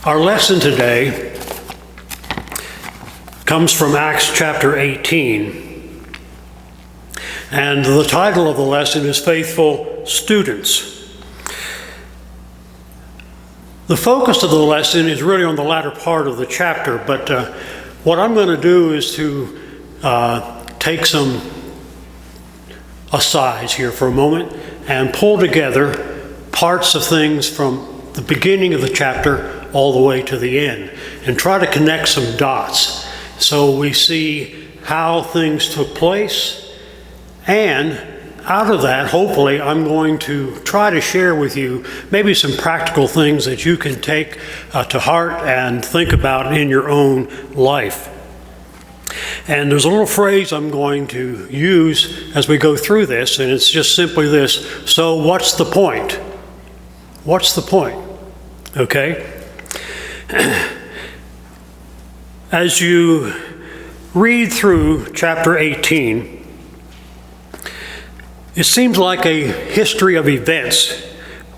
Our lesson today comes from Acts chapter 18, and the title of the lesson is Faithful Students. The focus of the lesson is really on the latter part of the chapter, but what I'm going to do is to take some asides here for a moment and pull together parts of things from the beginning of the chapter all the way to the end and try to connect some dots so we see how things took place, and out of that, hopefully, I'm going to try to share with you maybe some practical things that you can take to heart and think about in your own life. And there's a little phrase I'm going to use as we go through this, and it's just simply this: so what's the point? What's the point? Okay? As you read through chapter 18, it seems like a history of events,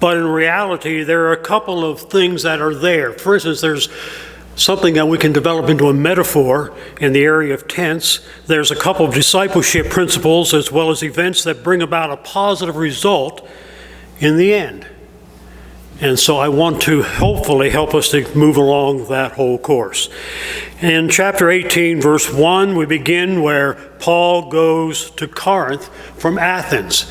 but in reality, there are a couple of things that are there. For instance, there's something that we can develop into a metaphor in the area of tents. There's a couple of discipleship principles as well as events that bring about a positive result in the end. And so I want to hopefully help us to move along that whole course. In chapter 18, verse 1, we begin where Paul goes to Corinth from Athens.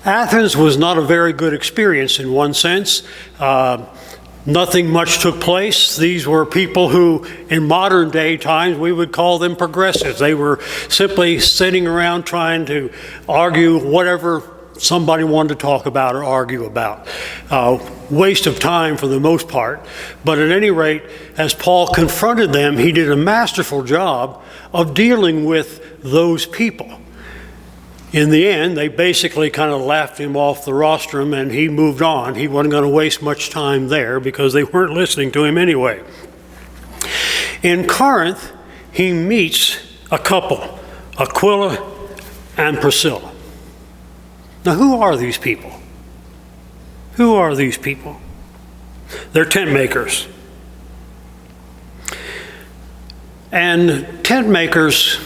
Athens was not a very good experience in one sense. Nothing much took place. These were people who, in modern day times, we would call them progressives. They were simply sitting around trying to argue whatever somebody wanted to talk about or argue about. Waste of time for the most part. But at any rate, as Paul confronted them, he did a masterful job of dealing with those people. In the end, they basically kind of laughed him off the rostrum and he moved on. He wasn't going to waste much time there because they weren't listening to him anyway. In Corinth, he meets a couple, Aquila and Priscilla. Now, who are these people? Who are these people? They're tent makers. And tent makers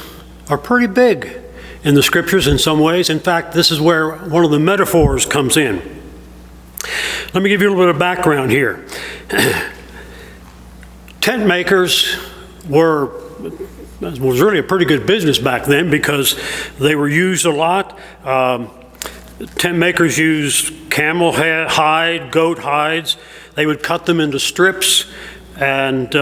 are pretty big in the scriptures in some ways. In fact, this is where one of the metaphors comes in. Let me give you a little bit of background here. Tent makers was really a pretty good business back then because they were used a lot. Tent makers used camel hide, goat hides. They would cut them into strips and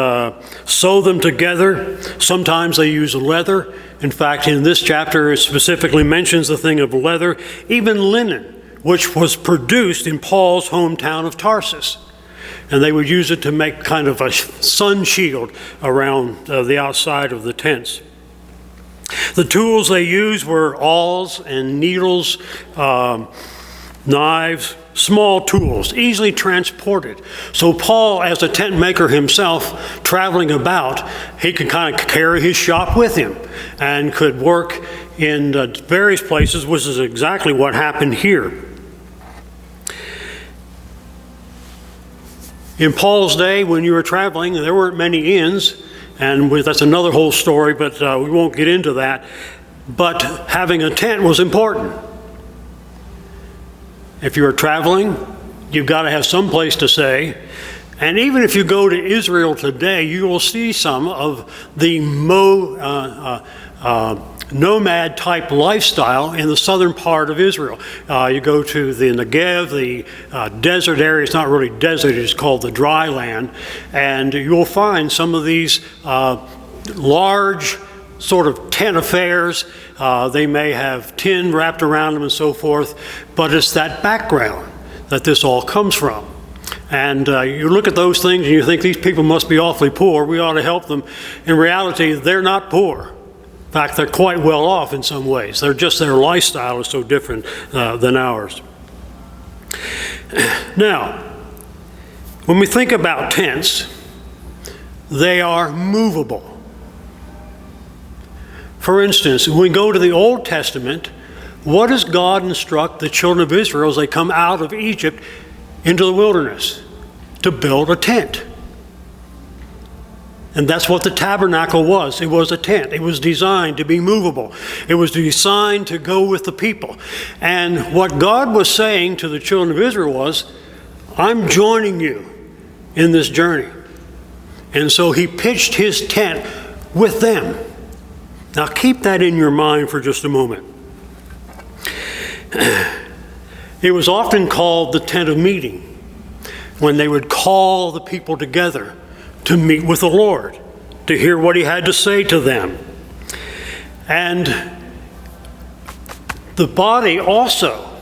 sew them together. Sometimes they use leather. In fact, in this chapter, it specifically mentions the thing of leather, even linen, which was produced in Paul's hometown of Tarsus. And they would use it to make kind of a sun shield around the outside of the tents. The tools they used were awls and needles, knives, small tools, easily transported. So Paul, as a tent maker himself, traveling about, he could kind of carry his shop with him and could work in various places, which is exactly what happened here. In Paul's day, when you were traveling, there weren't many inns. And that's another whole story, but we won't get into that. But having a tent was important. If you were traveling, you've got to have some place to stay. And even if you go to Israel today, you will see some of the nomad type lifestyle in the southern part of Israel. You go to the Negev, the desert area. It's not really desert, it's called the dry land. And you'll find some of these large sort of tent affairs. They may have tin wrapped around them and so forth, but it's that background that this all comes from. And you look at those things and you think these people must be awfully poor. We ought to help them. In reality, they're not poor. In fact, they're quite well off in some ways. Their lifestyle is so different than ours. Now, when we think about tents, they are movable. For instance, when we go to the Old Testament, what does God instruct the children of Israel as they come out of Egypt into the wilderness? To build a tent. And that's what the tabernacle was. It was a tent. It was designed to be movable. It was designed to go with the people. And what God was saying to the children of Israel was, I'm joining you in this journey. And so he pitched his tent with them. Now keep that in your mind for just a moment. It was often called the tent of meeting, when they would call the people together to meet with the Lord, to hear what he had to say to them. And the body also,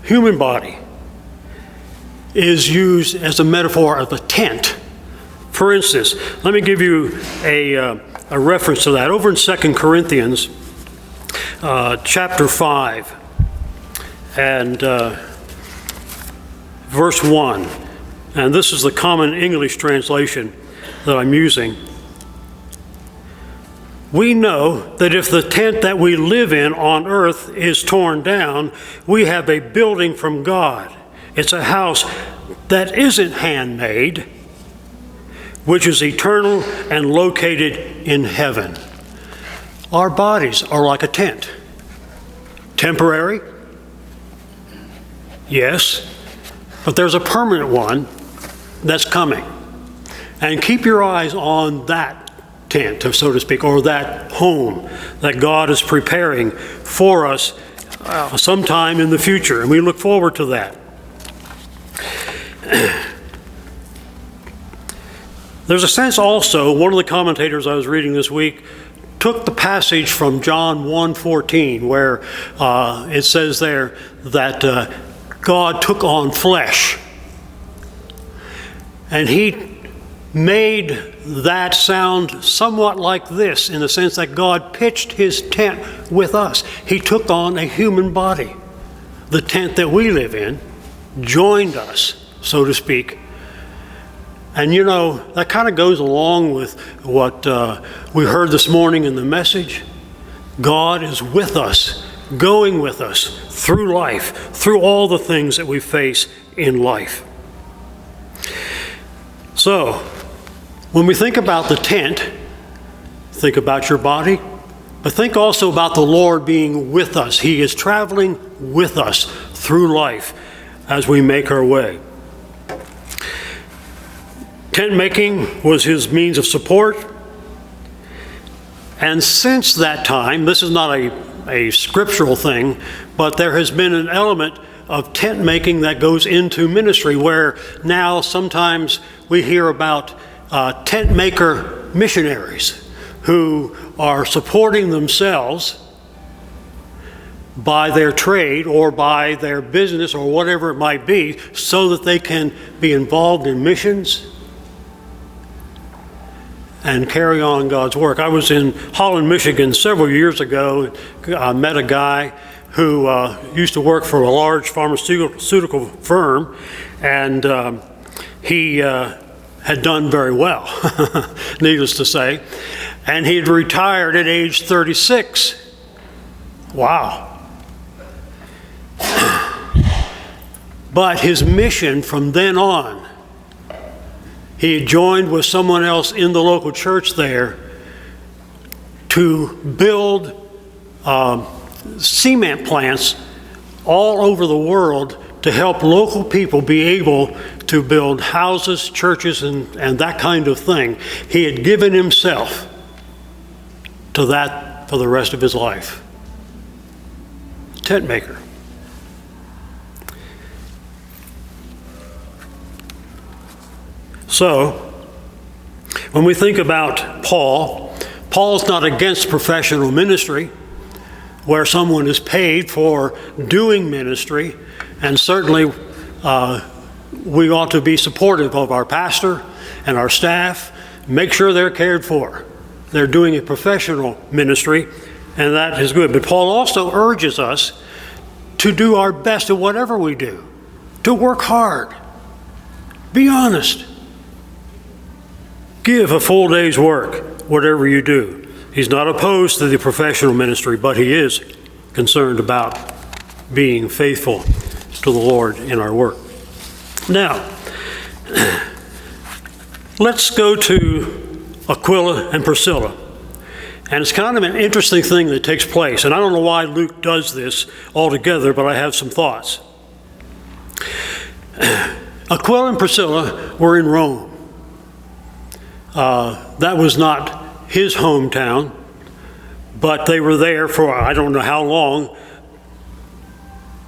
human body, is used as a metaphor of a tent. For instance, let me give you a reference to that. Over in 2 Corinthians chapter 5 and verse 1. And this is the Common English translation that I'm using. We know that if the tent that we live in on earth is torn down, we have a building from God. It's a house that isn't handmade, which is eternal and located in heaven. Our bodies are like a tent. Temporary? Yes. But there's a permanent one that's coming. And keep your eyes on that tent, so to speak, or that home that God is preparing for us sometime in the future. And we look forward to that. There's a sense also, one of the commentators I was reading this week took the passage from John 1:14, where it says there that God took on flesh. And he made that sound somewhat like this, in the sense that God pitched his tent with us. He took on a human body. The tent that we live in joined us, so to speak. And you know, that kind of goes along with what we heard this morning in the message. God is with us, going with us through life, through all the things that we face in life. So, when we think about the tent, think about your body, but think also about the Lord being with us. He is traveling with us through life as we make our way. Tent making was his means of support. And since that time, this is not a scriptural thing, but there has been an element of tent making that goes into ministry, where now sometimes we hear about tent maker missionaries who are supporting themselves by their trade or by their business or whatever it might be, so that they can be involved in missions and carry on God's work. I was in Holland, Michigan several years ago. I met a guy who used to work for a large pharmaceutical firm, and he had done very well, needless to say. And he had retired at age 36. Wow. But his mission from then on, he had joined with someone else in the local church there to build cement plants all over the world to help local people be able to build houses, churches, and that kind of thing. He had given himself to that for the rest of his life. Tent maker. So, when we think about Paul's not against professional ministry, where someone is paid for doing ministry, and certainly we ought to be supportive of our pastor and our staff, make sure they're cared for. They're doing a professional ministry, and that is good. But Paul also urges us to do our best at whatever we do, to work hard, be honest, give a full day's work, whatever you do. He's not opposed to the professional ministry, but he is concerned about being faithful to the Lord in our work. Now, Let's go to Aquila and Priscilla. And it's kind of an interesting thing that takes place. And I don't know why Luke does this altogether, but I have some thoughts. Aquila and Priscilla were in Rome. That was not his hometown, but they were there for I don't know how long.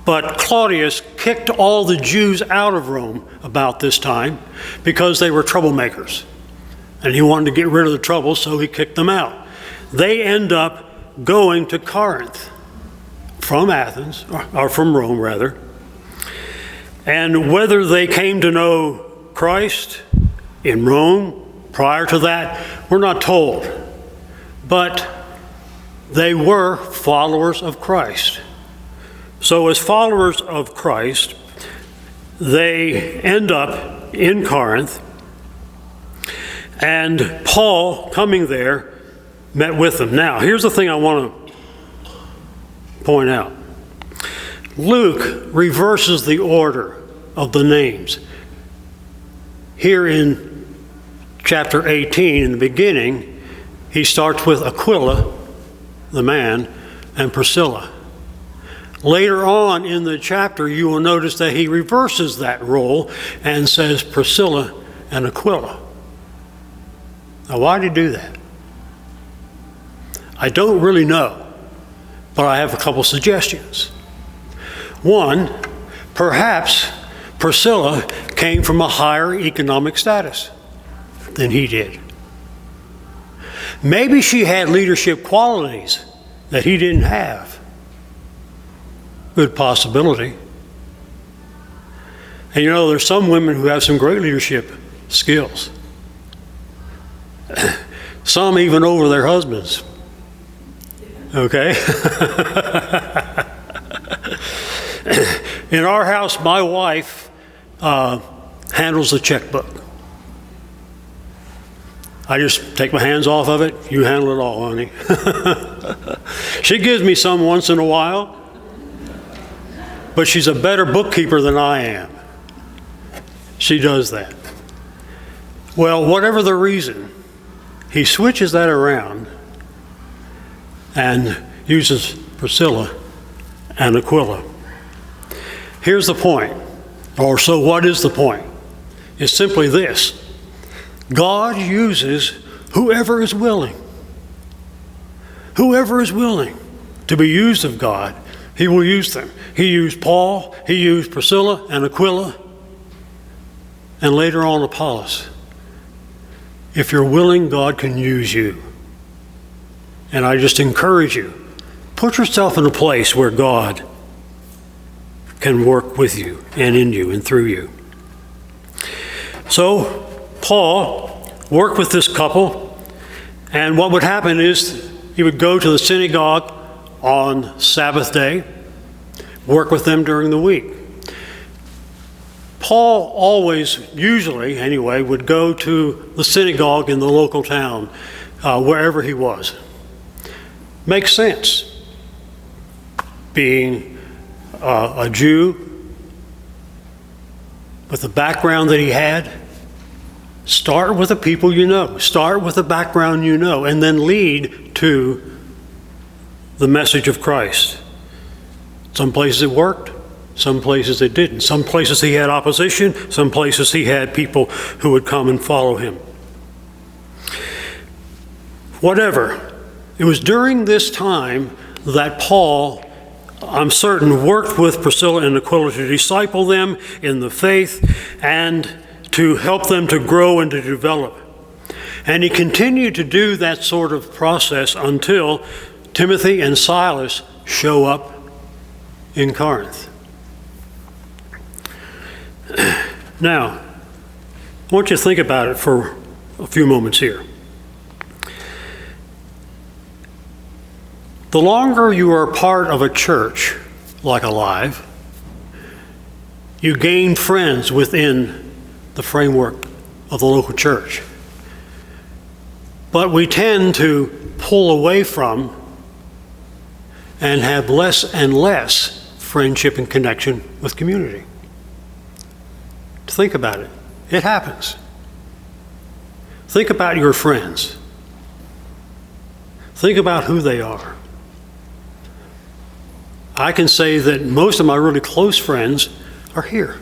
But Claudius kicked all the Jews out of Rome about this time because they were troublemakers. And he wanted to get rid of the trouble, so he kicked them out. They end up going to Corinth from Athens, or from Rome rather. And whether they came to know Christ in Rome prior to that, we're not told. But they were followers of Christ. So as followers of Christ, they end up in Corinth, and Paul, coming there, met with them. Now, here's the thing I want to point out. Luke reverses the order of the names. Here in chapter 18, in the beginning, he starts with Aquila, the man, and Priscilla. Later on in the chapter, you will notice that he reverses that role and says Priscilla and Aquila. Now, why did he do that? I don't really know, but I have a couple suggestions. One, perhaps Priscilla came from a higher economic status than he did. Maybe she had leadership qualities that he didn't have. Good possibility. And you know, there's some women who have some great leadership skills. Some even over their husbands. Okay? In our house, my wife handles the checkbook. I just take my hands off of it. You handle it all, honey. She gives me some once in a while, but she's a better bookkeeper than I am. She does that. Well, whatever the reason, he switches that around and uses Priscilla and Aquila. Here's the point, or so what is the point? It's simply this. God uses whoever is willing. Whoever is willing to be used of God, he will use them. He used Paul, he used Priscilla and Aquila, and later on Apollos. If you're willing, God can use you. And I just encourage you, put yourself in a place where God can work with you and in you and through you. So Paul worked with this couple, and what would happen is he would go to the synagogue on Sabbath day, work with them during the week. Paul always, usually anyway, would go to the synagogue in the local town, wherever he was. Makes sense. Being a Jew with the background that he had, start with the people you know. Start with the background you know, and then lead to the message of Christ. Some places it worked, some places it didn't. Some places he had opposition, some places he had people who would come and follow him. Whatever. It was during this time that Paul, I'm certain, worked with Priscilla and Aquila to disciple them in the faith and to help them to grow and to develop. And he continued to do that sort of process until Timothy and Silas show up in Corinth. Now, I want you to think about it for a few moments here. The longer you are part of a church, like Alive, you gain friends within the framework of the local church. But we tend to pull away from and have less and less friendship and connection with community. Think about it. It happens. Think about your friends. Think about who they are. I can say that most of my really close friends are here.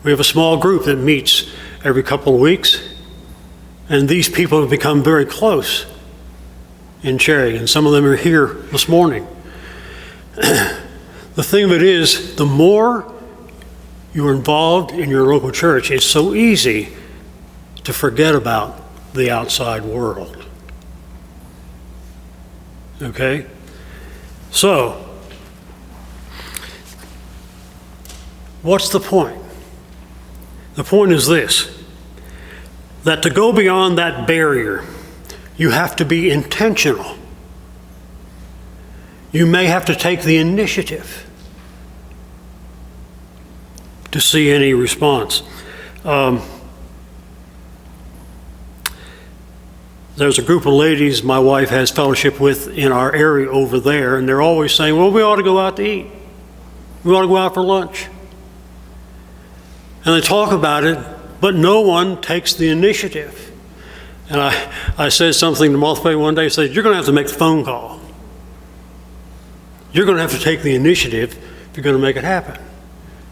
We have a small group that meets every couple of weeks, and these people have become very close in Cherry, and some of them are here this morning. The thing of it is, the more you're involved in your local church, it's so easy to forget about the outside world. Okay? So, what's the point? The point is this, that to go beyond that barrier, you have to be intentional. You may have to take the initiative to see any response. There's a group of ladies my wife has fellowship with in our area over there, and they're always saying, well, we ought to go out to eat. We ought to go out for lunch. And they talk about it, but no one takes the initiative. And I said something to Mothbay one day, I said, you're going to have to make the phone call. You're going to have to take the initiative if you're going to make it happen.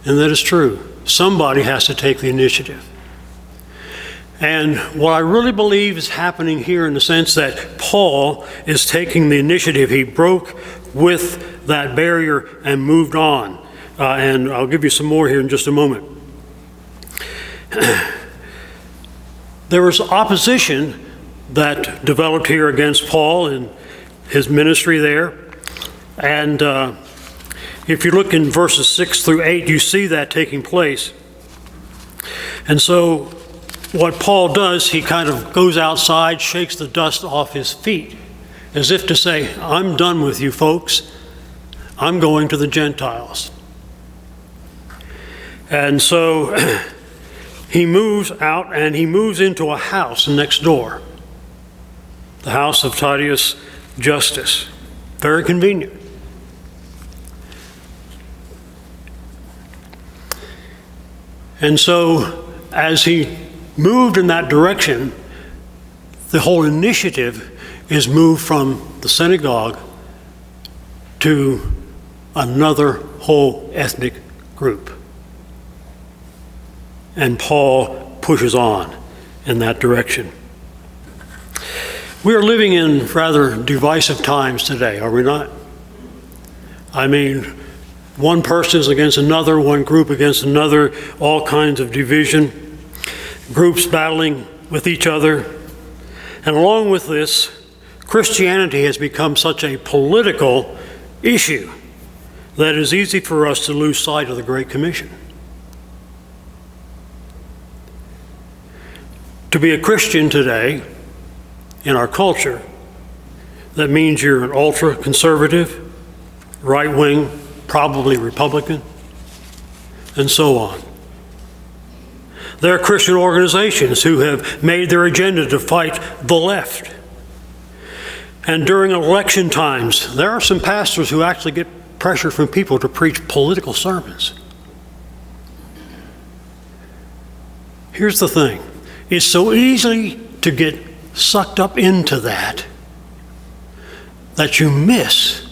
And that is true. Somebody has to take the initiative. And what I really believe is happening here in the sense that Paul is taking the initiative. He broke with that barrier and moved on. And I'll give you some more here in just a moment. There was opposition that developed here against Paul and his ministry there. And if you look in verses 6 through 8, you see that taking place. And so what Paul does, he kind of goes outside, shakes the dust off his feet, as if to say, I'm done with you folks. I'm going to the Gentiles. And so he moves out and he moves into a house next door, the house of Claudius Justus. Very convenient. And so as he moved in that direction, the whole initiative is moved from the synagogue to another whole ethnic group. And Paul pushes on in that direction. We are living in rather divisive times today, are we not? I mean, one person is against another, one group against another, all kinds of division, groups battling with each other. And along with this, Christianity has become such a political issue that it is easy for us to lose sight of the Great Commission. To be a Christian today, in our culture, that means you're an ultra-conservative, right-wing, probably Republican, and so on. There are Christian organizations who have made their agenda to fight the left. And during election times, there are some pastors who actually get pressure from people to preach political sermons. Here's the thing. It's so easy to get sucked up into that you miss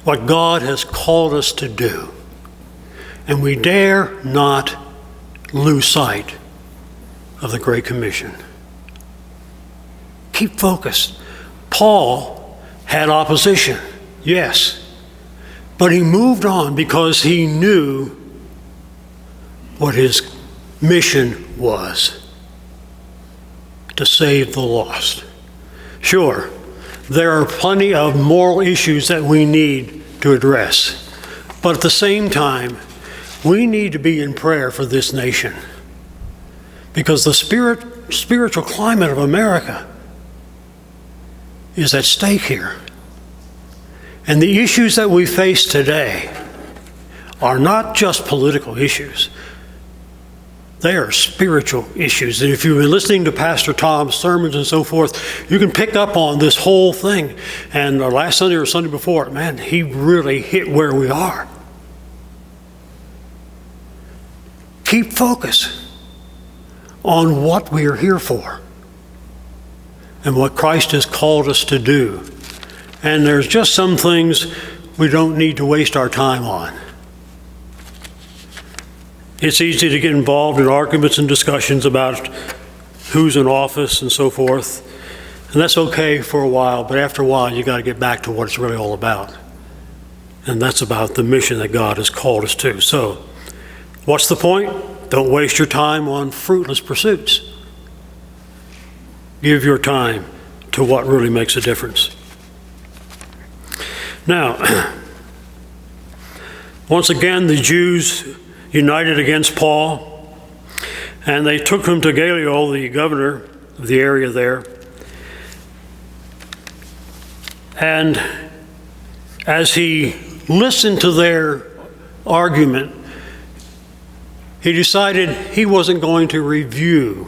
what God has called us to do. And we dare not lose sight of the Great Commission. Keep focused. Paul had opposition, yes, but he moved on because he knew what his mission was: to save the lost. Sure, there are plenty of moral issues that we need to address, but at the same time, we need to be in prayer for this nation, because the spiritual climate of America is at stake here. And the issues that we face today are not just political issues. They are spiritual issues. And if you've been listening to Pastor Tom's sermons and so forth, you can pick up on this whole thing. And last Sunday or Sunday before, man, he really hit where we are. Keep focus on what we are here for and what Christ has called us to do. And there's just some things we don't need to waste our time on. It's easy to get involved in arguments and discussions about who's in office and so forth. And that's okay for a while, but after a while, you got to get back to what it's really all about. And that's about the mission that God has called us to. So, what's the point? Don't waste your time on fruitless pursuits. Give your time to what really makes a difference. Now, once again, the Jews united against Paul, and they took him to Gallio, the governor of the area there. And as he listened to their argument, he decided he wasn't going to review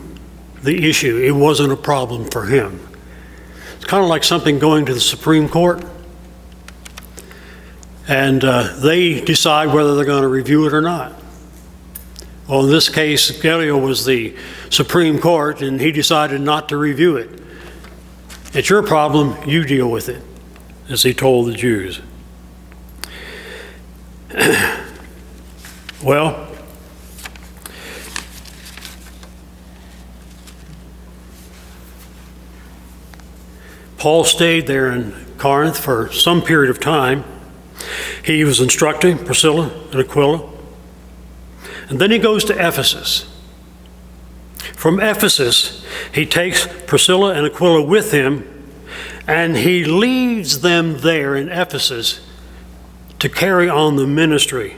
the issue. It wasn't a problem for him. It's kind of like something going to the Supreme Court, and they decide whether they're going to review it or not. Well, in this case, Gallio was the Supreme Court, and he decided not to review it. It's your problem, you deal with it, as he told the Jews. Well, Paul stayed there in Corinth for some period of time. He was instructing Priscilla and Aquila. And then he goes to Ephesus. From Ephesus, he takes Priscilla and Aquila with him, and he leaves them there in Ephesus to carry on the ministry.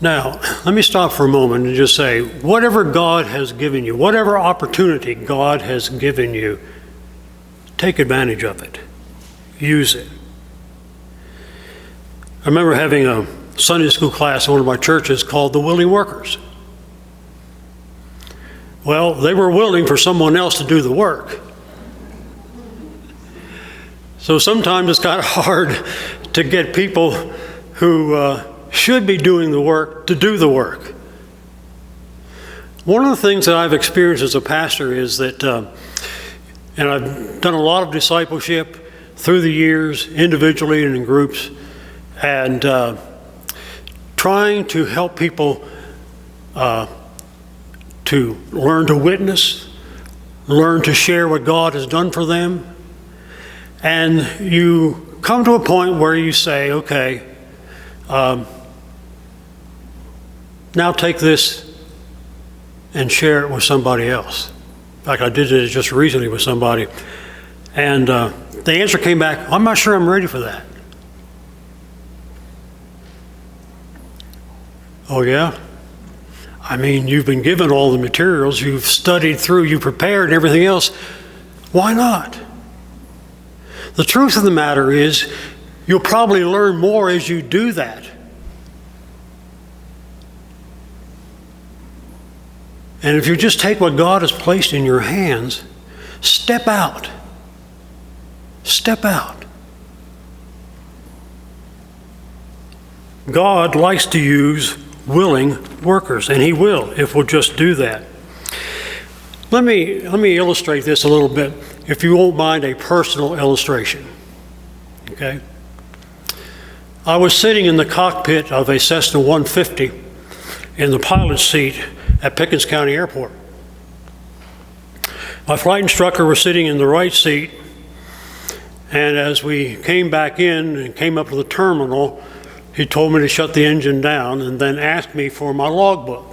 Now, let me stop for a moment and just say, whatever God has given you, whatever opportunity God has given you, take advantage of it. Use it. I remember having a Sunday school class in one of my churches called the Willing Workers. Well, they were willing for someone else to do the work. So sometimes it's kind of hard to get people who should be doing the work to do the work. One of the things that I've experienced as a pastor is that, and I've done a lot of discipleship through the years, individually and in groups, and trying to help people to learn to witness, learn to share what God has done for them. And you come to a point where you say, okay, now take this and share it with somebody else. In fact, I did it just recently with somebody, and the answer came back, I'm not sure I'm ready for that. Oh yeah? I mean, you've been given all the materials, you've studied through, you've prepared and everything else. Why not? The truth of the matter is, you'll probably learn more as you do that. And if you just take what God has placed in your hands, step out. Step out. God likes to use willing workers, and He will if we'll just do that. Let me illustrate this a little bit, if you won't mind a personal illustration. Okay? I was sitting in the cockpit of a Cessna 150 in the pilot's seat at Pickens County Airport. My flight instructor was sitting in the right seat, and as we came back in and came up to the terminal, he told me to shut the engine down and then asked me for my logbook.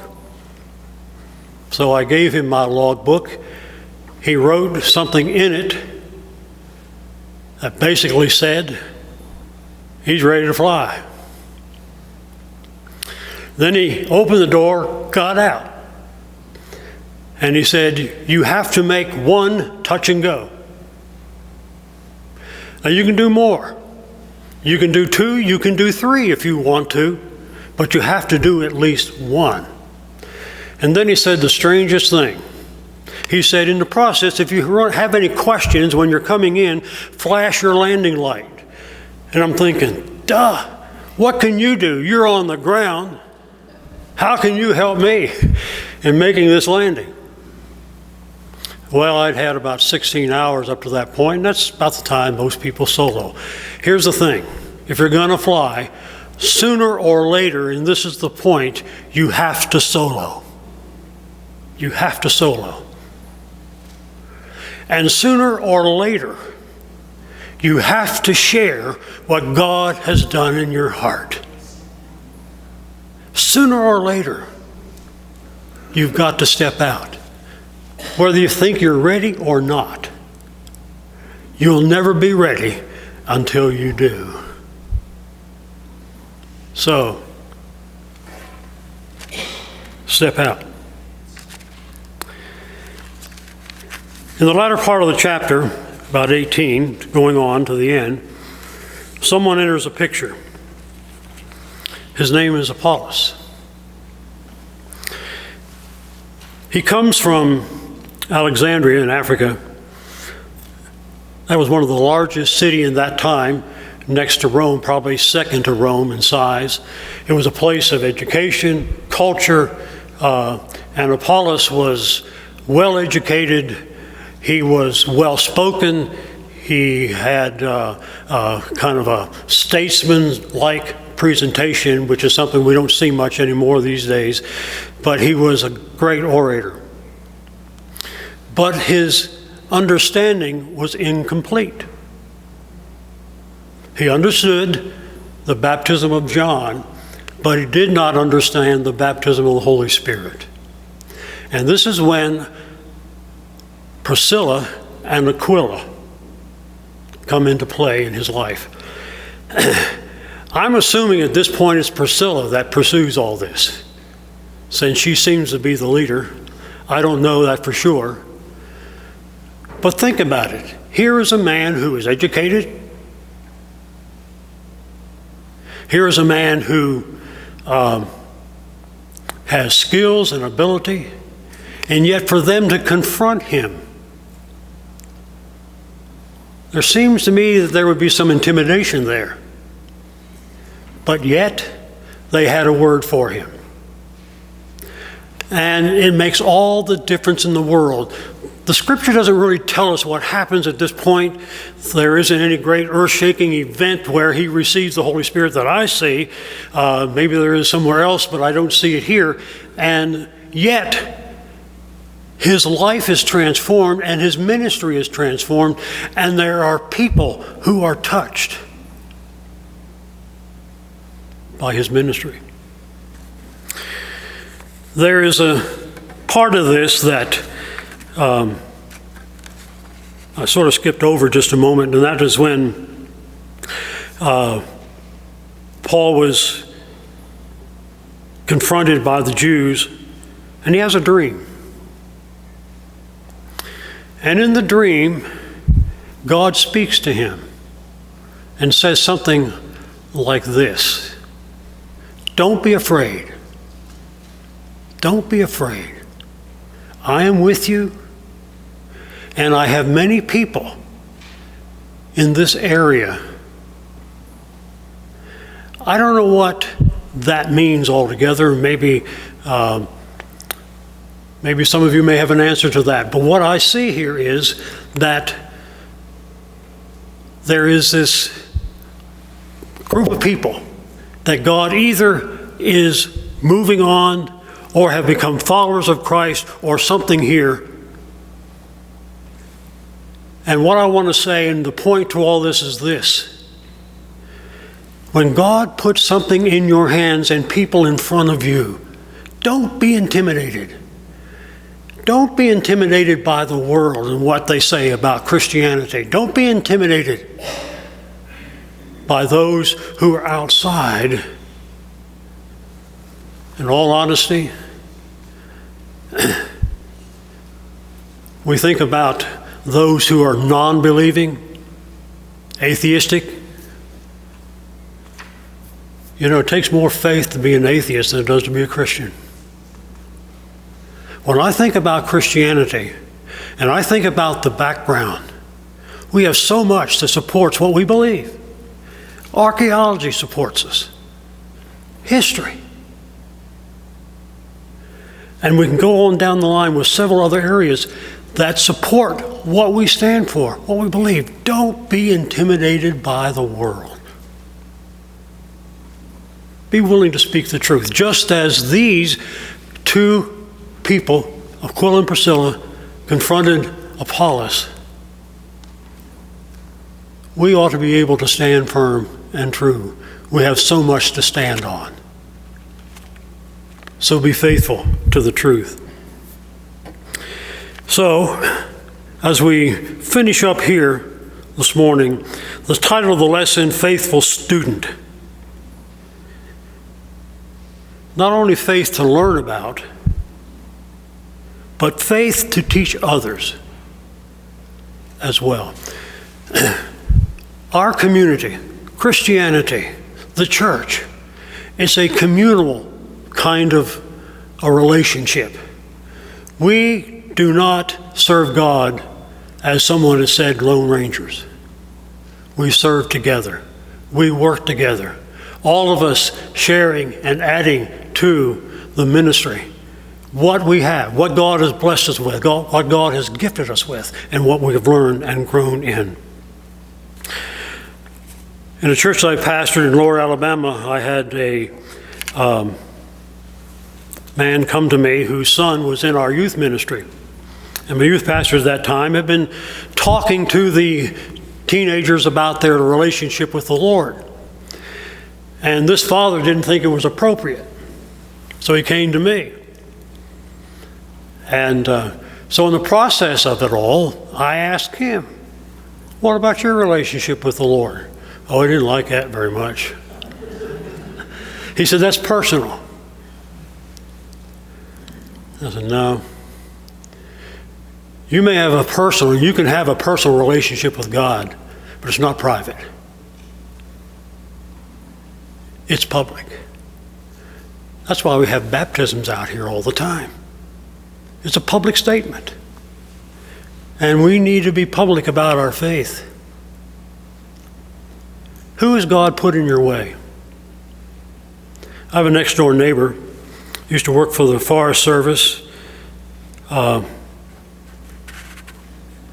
So I gave him my logbook. He wrote something in it that basically said, he's ready to fly. Then he opened the door, got out, and he said, you have to make one touch and go. Now you can do more. You can do 2, you can do 3 if you want to, but you have to do at least 1. And then he said the strangest thing. He said, in the process, if you have any questions when you're coming in, flash your landing light. And I'm thinking, duh, What can you do? You're on the ground. How can you help me in making this landing? Well, I'd had about 16 hours up to that point, and that's about the time most people solo. Here's the thing. If you're going to fly, sooner or later, and this is the point, you have to solo. You have to solo. And sooner or later, you have to share what God has done in your heart. Sooner or later, you've got to step out. Whether you think you're ready or not, you'll never be ready until you do. So, step out. In the latter part of the chapter, about 18, going on to the end, someone enters a picture. His name is Apollos. He comes from Alexandria in Africa. That was one of the largest cities in that time, next to Rome, probably second to Rome in size. It was a place of education, culture, and Apollos was well educated. He was well spoken. He had kind of a statesman-like presentation, which is something we don't see much anymore these days. But he was a great orator. But his understanding was incomplete. He understood the baptism of John, but he did not understand the baptism of the Holy Spirit. And this is when Priscilla and Aquila come into play in his life. I'm assuming at this point it's Priscilla that pursues all this, since she seems to be the leader. I don't know that for sure. But think about it. Here is a man who is educated. Here is a man who has skills and ability, and yet for them to confront him, there seems to me that there would be some intimidation there. But yet, they had a word for him. And it makes all the difference in the world. The scripture doesn't really tell us what happens at this point. There isn't any great earth-shaking event where he receives the Holy Spirit that I see. Maybe there is somewhere else, but I don't see it here. And yet, his life is transformed and his ministry is transformed, and there are people who are touched by his ministry. There is a part of this that I sort of skipped over just a moment, and that is when Paul was confronted by the Jews, and he has a dream. And in the dream, God speaks to him and says something like this: "Don't be afraid. Don't be afraid. I am with you, and I have many people in this area." I don't know what that means altogether. Maybe some of you may have an answer to that. But what I see here is that there is this group of people that God either is moving on or have become followers of Christ or something here. And what I want to say, and the point to all this is this: when God puts something in your hands and people in front of you, don't be intimidated. Don't be intimidated by the world and what they say about Christianity. Don't be intimidated by those who are outside. In all honesty, we think about those who are non-believing, atheistic. You know, it takes more faith to be an atheist than it does to be a Christian. When I think about Christianity, and I think about the background, we have so much that supports what we believe. Archaeology supports us. history. And we can go on down the line with several other areas that support what we stand for, what we believe. Don't be intimidated by the world. Be willing to speak the truth, just as these two people, Aquila and Priscilla, confronted Apollos. We ought to be able to stand firm and true. We have so much to stand on. So be faithful to the truth. So, as we finish up here this morning, the title of the lesson, Faithful Student. Not only faith to learn about, but faith to teach others as well. Our community, Christianity, the church, is a communal kind of a relationship. We do not serve God, as someone has said, lone rangers. We serve together. We work together. All of us sharing and adding to the ministry what we have, what God has blessed us with, what God has gifted us with, and what we have learned and grown in. In a church I pastored in Lower Alabama, I had a man come to me whose son was in our youth ministry. And my youth pastor at that time had been talking to the teenagers about their relationship with the Lord. And this father didn't think it was appropriate. So he came to me. And so in the process of it all, I asked him, what about your relationship with the Lord? Oh, he didn't like that very much. He said, that's personal. I said, no. You can have a personal relationship with God, but it's not private. It's public. That's why we have baptisms out here all the time. It's a public statement. And we need to be public about our faith. Who has God put in your way? I have a next door neighbor, used to work for the Forest Service.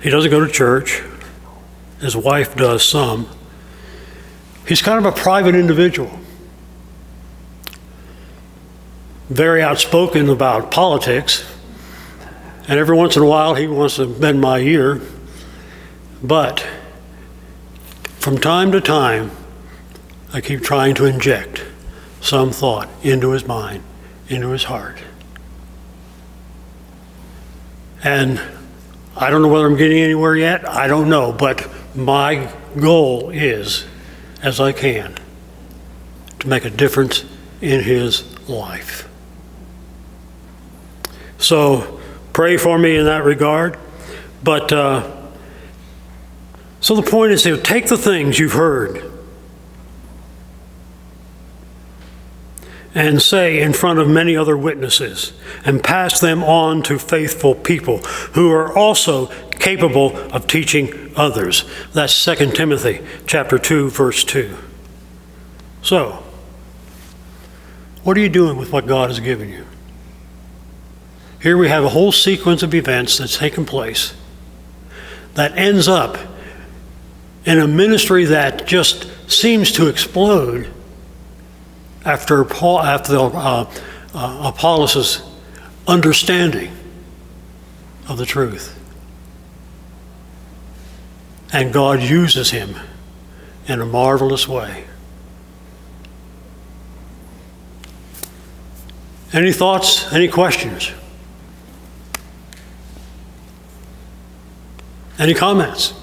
He doesn't go to church. His wife does some. He's kind of a private individual. Very outspoken about politics. And every once in a while he wants to bend my ear. But from time to time, I keep trying to inject some thought into his mind, into his heart. And I don't know whether I'm getting anywhere yet. I don't know. But my goal is, as I can, to make a difference in his life. So pray for me in that regard. But so the point is to take the things you've heard and say in front of many other witnesses and pass them on to faithful people who are also capable of teaching others. That's 2 Timothy chapter 2, verse 2. So, what are you doing with what God has given you? Here we have a whole sequence of events that's taken place that ends up in a ministry that just seems to explode after Apollos' understanding of the truth. And God uses him in a marvelous way. Any thoughts? Any questions? Any comments?